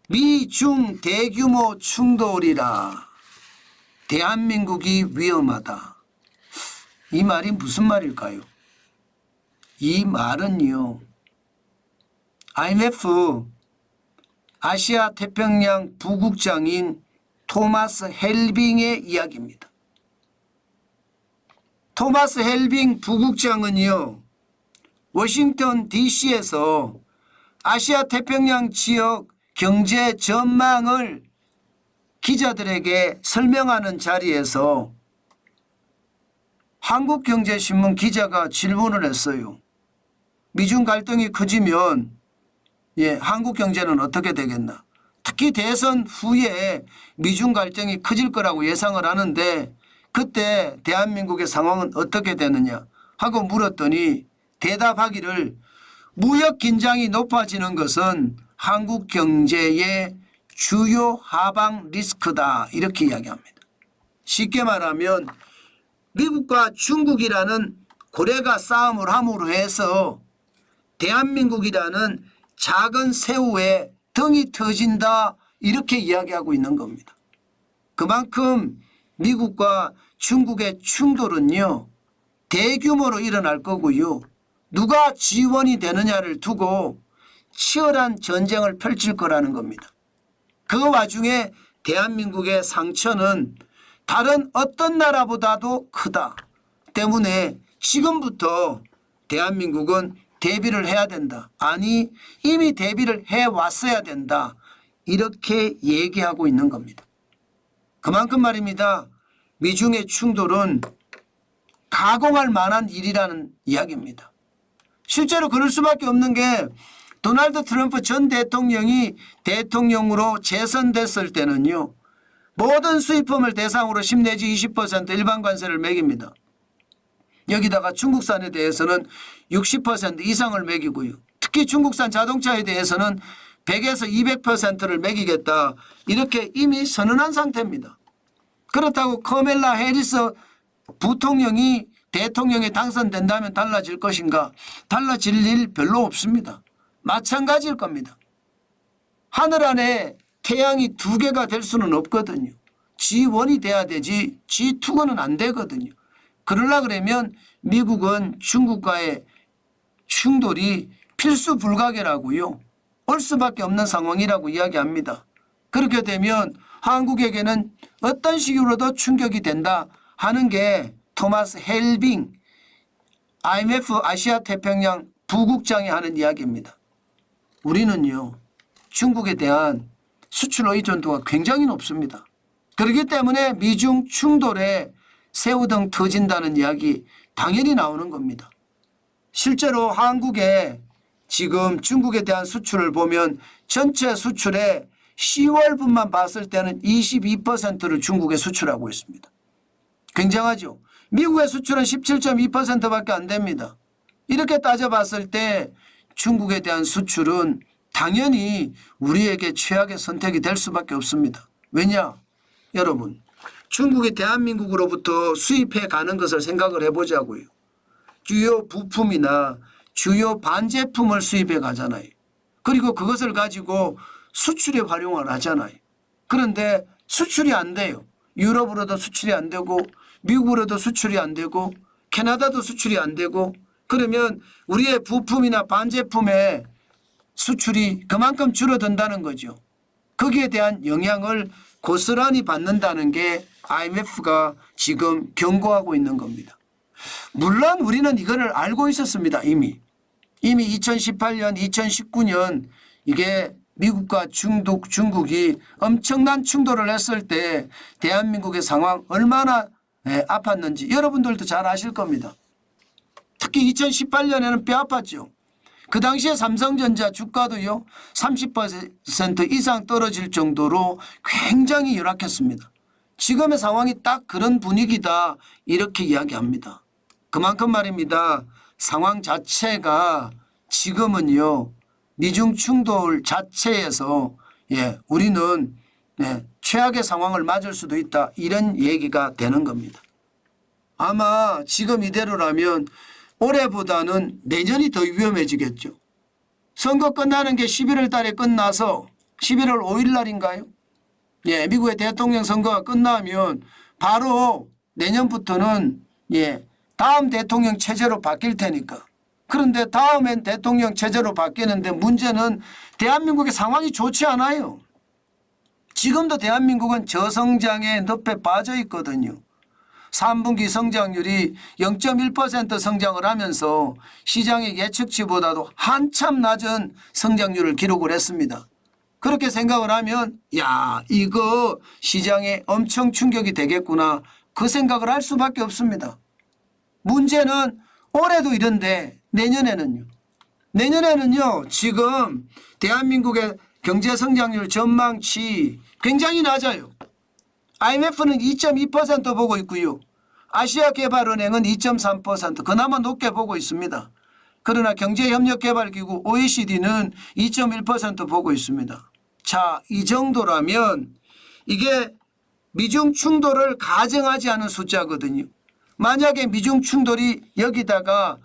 미중 대규모 충돌이라 대한민국이 위험하다. 이 말이 무슨 말일까요? 이 말은요, IMF 아시아 태평양 부국장인 토마스 헬빙의 이야기입니다. 토마스 헬빙 부국장은요, 워싱턴 DC에서 아시아 태평양 지역 경제 전망을 기자들에게 설명하는 자리에서 한국경제신문 기자가 질문을 했어요. 미중 갈등이 커지면 한국 경제는 어떻게 되겠나? 특히 대선 후에 미중 갈등이 커질 거라고 예상을 하는데 그때 대한민국의 상황은 어떻게 되느냐 하고 물었더니 대답하기를 무역 긴장이 높아지는 것은 한국 경제의 주요 하방 리스크다 이렇게 이야기합니다. 쉽게 말하면 미국과 중국이라는 고래가 싸움을 함으로 해서 대한민국이라는 작은 새우에 등이 터진다 이렇게 이야기하고 있는 겁니다. 그만큼 미국과 중국의 충돌은요 대규모로 일어날 거고요. 누가 지원이 되느냐를 두고 치열한 전쟁을 펼칠 거라는 겁니다. 그 와중에 대한민국의 상처는 다른 어떤 나라보다도 크다 때문에 지금부터 대한민국은 대비를 해야 된다. 아니 이미 대비를 해왔어야 된다. 이렇게 얘기하고 있는 겁니다. 그만큼 말입니다. 미중의 충돌은 가공할 만한 일이라는 이야기입니다. 실제로 그럴 수밖에 없는 게 도널드 트럼프 전 대통령이 대통령으로 재선됐을 때는요. 모든 수입품을 대상으로 10 내지 20% 일반 관세를 매깁니다. 여기다가 중국산에 대해서는 60% 이상을 매기고요. 특히 중국산 자동차에 대해서는 100에서 200%를 매기겠다. 이렇게 이미 선언한 상태입니다. 그렇다고 카멜라 해리스 부통령이 대통령에 당선된다면 달라질 것인가? 달라질 일 별로 없습니다. 마찬가지일 겁니다. 하늘 안에 태양이 두 개가 될 수는 없거든요. G1이 돼야 되지 G2는 안 되거든요. 그러려 그러면 미국은 중국과의 충돌이 필수 불가결하고요. 올 수밖에 없는 상황이라고 이야기합니다. 그렇게 되면 한국에게는 어떤 식으로도 충격이 된다 하는 게 토마스 헬빙 IMF 아시아 태평양 부국장이 하는 이야기입니다. 우리는요. 중국에 대한 수출 의존도가 굉장히 높습니다. 그렇기 때문에 미중 충돌에 새우등 터진다는 이야기 당연히 나오는 겁니다. 실제로 한국에 지금 중국에 대한 수출을 보면 전체 수출의 10월분만 봤을 때는 22%를 중국에 수출하고 있습니다. 굉장하죠. 미국의 수출은 17.2%밖에 안 됩니다. 이렇게 따져봤을 때 중국에 대한 수출은 당연히 우리에게 최악의 선택이 될 수밖에 없습니다. 왜냐? 여러분 중국이 대한민국으로부터 수입해 가는 것을 생각을 해보자고요. 주요 부품이나 주요 반제품을 수입해 가잖아요. 그리고 그것을 가지고 수출에 활용을 하잖아요. 그런데 수출이 안 돼요. 유럽으로도 수출이 안 되고 미국으로도 수출이 안 되고 캐나다도 수출이 안 되고 그러면 우리의 부품이나 반제품의 수출이 그만큼 줄어든다는 거죠. 거기에 대한 영향을 고스란히 받는다는 게 IMF가 지금 경고하고 있는 겁니다. 물론 우리는 이거를 알고 있었습니다. 이미 2018년 2019년 이게 미국과 중국이 엄청난 충돌을 했을 때 대한민국의 상황 얼마나 아팠는지 여러분들도 잘 아실 겁니다. 특히 2018년에는 뼈 아팠죠. 그 당시에 삼성전자 주가도요 30% 이상 떨어질 정도로 굉장히 열악했습니다. 지금의 상황이 딱 그런 분위기다 이렇게 이야기합니다. 그만큼 말입니다. 상황 자체가 지금은요 미중 충돌 자체에서 우리는 최악의 상황을 맞을 수도 있다 이런 얘기가 되는 겁니다. 아마 지금 이대로라면 올해보다는 내년이 더 위험해지겠죠. 선거 끝나는 게 11월 달에 끝나서 11월 5일 날인가요? 예, 미국의 대통령 선거가 끝나면 바로 내년부터는 예, 다음 대통령 체제로 바뀔 테니까. 그런데 다음엔 대통령 체제로 바뀌는데 문제는 대한민국의 상황이 좋지 않아요. 지금도 대한민국은 저성장의 늪에 빠져 있거든요. 3분기 성장률이 0.1% 성장을 하면서 시장의 예측치보다도 한참 낮은 성장률을 기록을 했습니다. 그렇게 생각을 하면 야, 이거 시장에 엄청 충격이 되겠구나, 그 생각을 할 수밖에 없습니다. 문제는 올해도 이런데 내년에는요. 내년에는요, 지금 대한민국의 경제 성장률 전망치 굉장히 낮아요. IMF는 2.2% 보고 있고요. 아시아개발은행은 2.3%, 그나마 높게 보고 있습니다. 그러나 경제협력개발기구 OECD는 2.1% 보고 있습니다. 자, 이 정도라면 이게 미중 충돌을 가정하지 않은 숫자거든요. 만약에 미중 충돌이 여기다가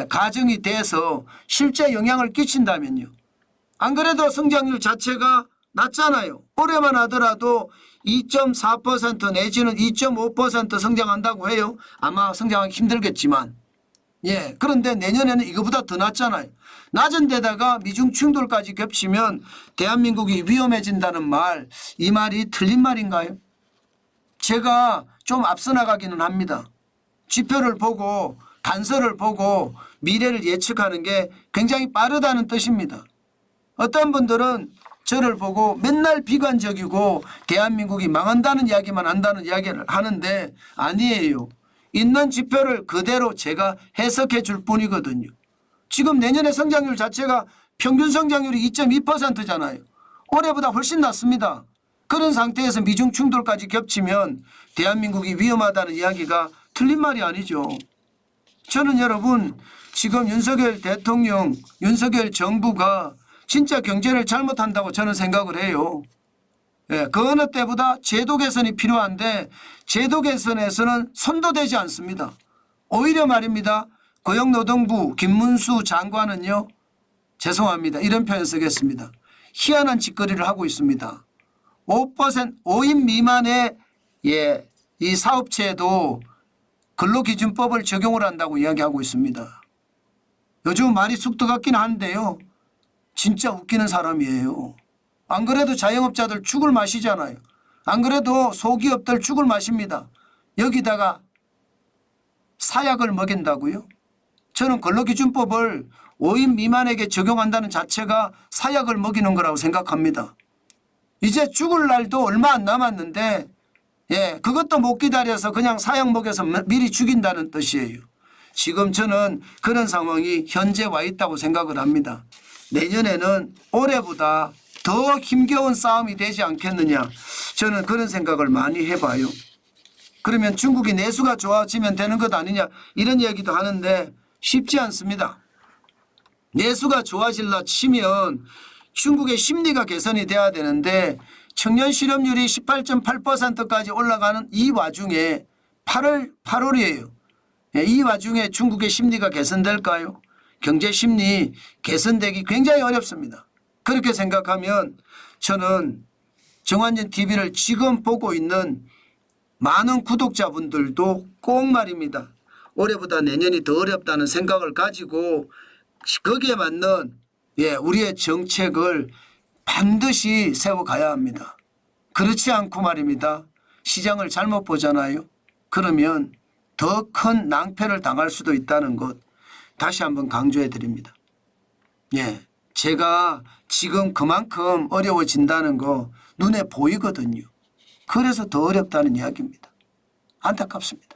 가정이 돼서 실제 영향을 끼친다면요. 안 그래도 성장률 자체가 낮잖아요. 올해만 하더라도 2.4% 내지는 2.5% 성장한다고 해요. 아마 성장하기 힘들겠지만. 예, 그런데 내년에는 이거보다 더 낮잖아요. 낮은 데다가 미중 충돌까지 겹치면 대한민국이 위험해진다는 말, 이 말이 틀린 말인가요? 제가 좀 앞서 나가기는 합니다. 지표를 보고 단서를 보고 미래를 예측하는 게 굉장히 빠르다는 뜻입니다. 어떤 분들은 저를 보고 맨날 비관적이고 대한민국이 망한다는 이야기만 한다는 이야기를 하는데 아니에요. 있는 지표를 그대로 제가 해석해 줄 뿐이거든요. 지금 내년의 성장률 자체가 평균 성장률이 2.2%잖아요. 올해보다 훨씬 낮습니다. 그런 상태에서 미중 충돌까지 겹치면 대한민국이 위험하다는 이야기가 틀린 말이 아니죠. 저는 여러분 지금 윤석열 대통령, 윤석열 정부가 진짜 경제를 잘못한다고 저는 생각을 해요. 예, 그 어느 때보다 제도 개선이 필요한데 제도 개선에서는 손도 대지 않습니다. 오히려 말입니다. 고용노동부 김문수 장관은요. 죄송합니다. 이런 표현 쓰겠습니다. 희한한 짓거리를 하고 있습니다. 5인 미만의 이 사업체에도 근로기준법을 적용을 한다고 이야기하고 있습니다. 요즘 말이 쑥 같긴 한데요. 진짜 웃기는 사람이에요. 안 그래도 자영업자들 죽을 마시잖아요. 안 그래도 소기업들 죽을 마십니다. 여기다가 사약을 먹인다고요? 저는 근로기준법을 5인 미만에게 적용한다는 자체가 사약을 먹이는 거라고 생각합니다. 이제 죽을 날도 얼마 안 남았는데 그것도 못 기다려서 그냥 사약 먹여서 미리 죽인다는 뜻이에요. 지금 저는 그런 상황이 현재 와 있다고 생각을 합니다. 내년에는 올해보다 더 힘겨운 싸움이 되지 않겠느냐, 저는 그런 생각을 많이 해봐요. 그러면 중국이 내수가 좋아지면 되는 것 아니냐, 이런 얘기도 하는데 쉽지 않습니다. 내수가 좋아질라 치면 중국의 심리가 개선이 돼야 되는데 청년 실업률이 18.8%까지 올라가는 이 와중에 8월이에요. 이 와중에 중국의 심리가 개선될까요? 경제 심리 개선되기 굉장히 어렵습니다. 그렇게 생각하면 저는 정환진 TV를 지금 보고 있는 많은 구독자분들도 꼭 말입니다. 올해보다 내년이 더 어렵다는 생각을 가지고 거기에 맞는 우리의 정책을 반드시 세워가야 합니다. 그렇지 않고 말입니다. 시장을 잘못 보잖아요. 그러면 더 큰 낭패를 당할 수도 있다는 것 다시 한번 강조해 드립니다. 제가 지금 그만큼 어려워진다는 거 눈에 보이거든요. 그래서 더 어렵다는 이야기입니다. 안타깝습니다.